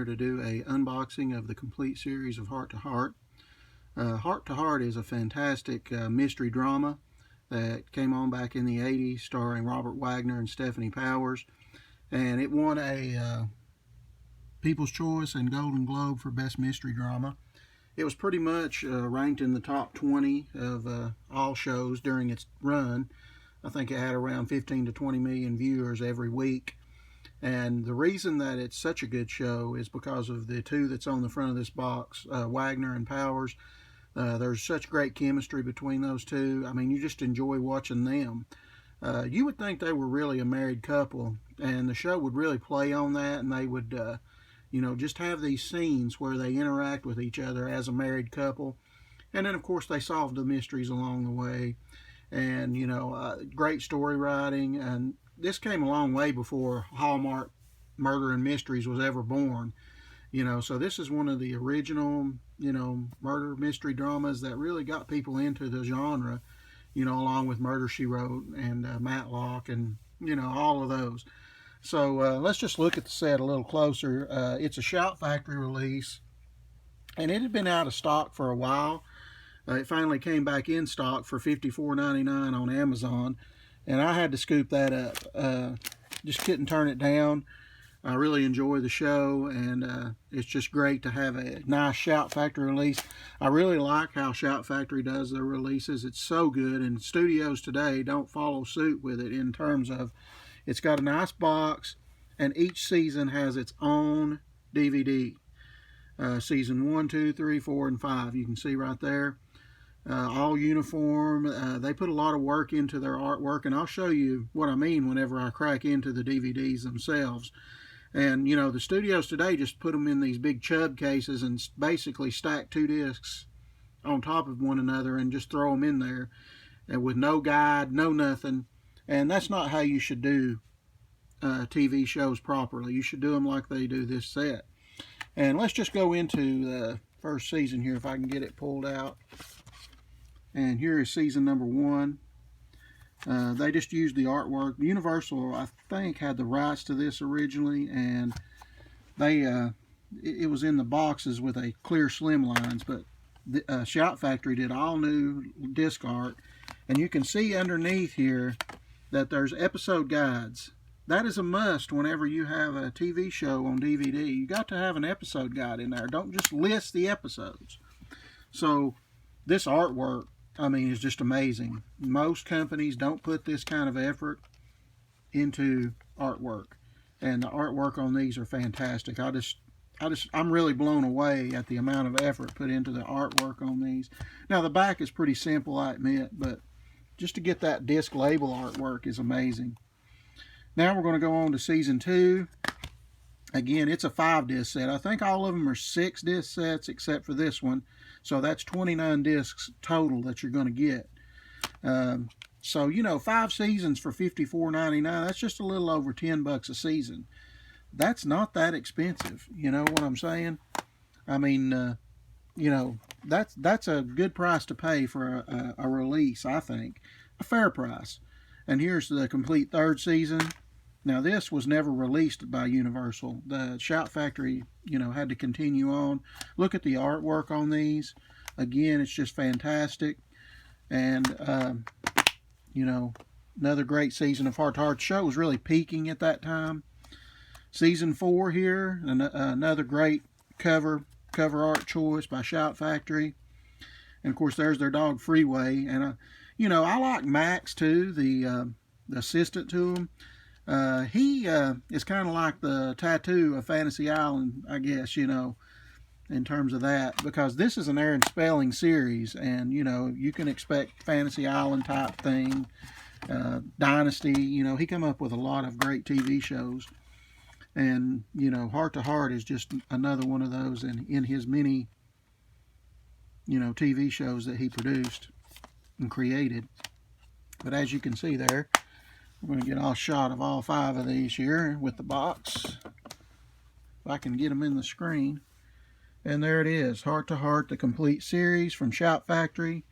here to do a unboxing of the complete series of Hart to Hart. Hart to Hart is a fantastic mystery drama that came on back in the 80s, starring Robert Wagner and Stephanie Powers, and it won a People's Choice and Golden Globe for Best Mystery Drama. It was pretty much ranked in the top 20 of all shows during its run. I think it had around 15 to 20 million viewers every week. And the reason that it's such a good show is because of the two that's on the front of this box, Wagner and Powers. There's such great chemistry between those two. I mean, you just enjoy watching them. You would think they were really a married couple, and the show would really play on that, and they would, just have these scenes where they interact with each other as a married couple. And then, of course, they solved the mysteries along the way. And, great story writing. And this came a long way before Hallmark Murder and Mysteries was ever born. So this is one of the original, murder mystery dramas that really got people into the genre, along with Murder, She Wrote and Matlock and, all of those. So let's just look at the set a little closer. It's a Shout Factory release, and it had been out of stock for a while. It finally came back in stock for $54.99 on Amazon, and I had to scoop that up. Just couldn't turn it down. I really enjoy the show, and it's just great to have a nice Shout Factory release. I really like how Shout Factory does their releases. It's so good, and studios today don't follow suit with it in terms of it's got a nice box, and each season has its own DVD. Season 1, 2, 3, 4, and 5. You can see right there. All uniform. They put a lot of work into their artwork, and I'll show you what I mean whenever I crack into the DVDs themselves. And, the studios today just put them in these big chub cases and basically stack two discs on top of one another and just throw them in there, and with no guide, no nothing. And that's not how you should do TV shows properly. You should do them like they do this set. And let's just go into the first season here if I can get it pulled out. And here is season number 1. They just used the artwork. Universal, I think, had the rights to this originally, and they it was in the boxes with a clear slim lines, but the Shout Factory did all new disc art, and you can see underneath here that there's episode guides. That is a must whenever you have a TV show on DVD. You got to have an episode guide in there. Don't just list the episodes. So this artwork, is just amazing. Most companies don't put this kind of effort into artwork, and the artwork on these are fantastic. I'm really blown away at the amount of effort put into the artwork on these. Now the back is pretty simple, I admit, but just to get that disc label artwork is amazing. Now we're going to go on to season 2. Again, it's a 5-disc set. I think all of them are 6-disc sets except for this one. So that's 29 discs total that you're going to get. So, 5 seasons for $54.99, that's just a little over $10 a season. That's not that expensive. You know what I'm saying? That's a good price to pay for a release, I think. A fair price. And here's the complete 3rd season. Now, this was never released by Universal. The Shout Factory, had to continue on. Look at the artwork on these. Again, it's just fantastic. And, another great season of Hart to Hart. The show was really peaking at that time. Season 4 here, another great cover art choice by Shout Factory. And, of course, there's their dog Freeway. And, I like Max, too, the assistant to him. He is kind of like the tattoo of Fantasy Island, I guess, in terms of that, because this is an Aaron Spelling series, and, you can expect Fantasy Island type thing, Dynasty, he come up with a lot of great TV shows, and, Hart to Hart is just another one of those in his many, TV shows that he produced and created. But as you can see there, we're going to get a shot of all 5 of these here with the box. If I can get them in the screen. And there it is, Hart to Hart, the complete series from Shout Factory.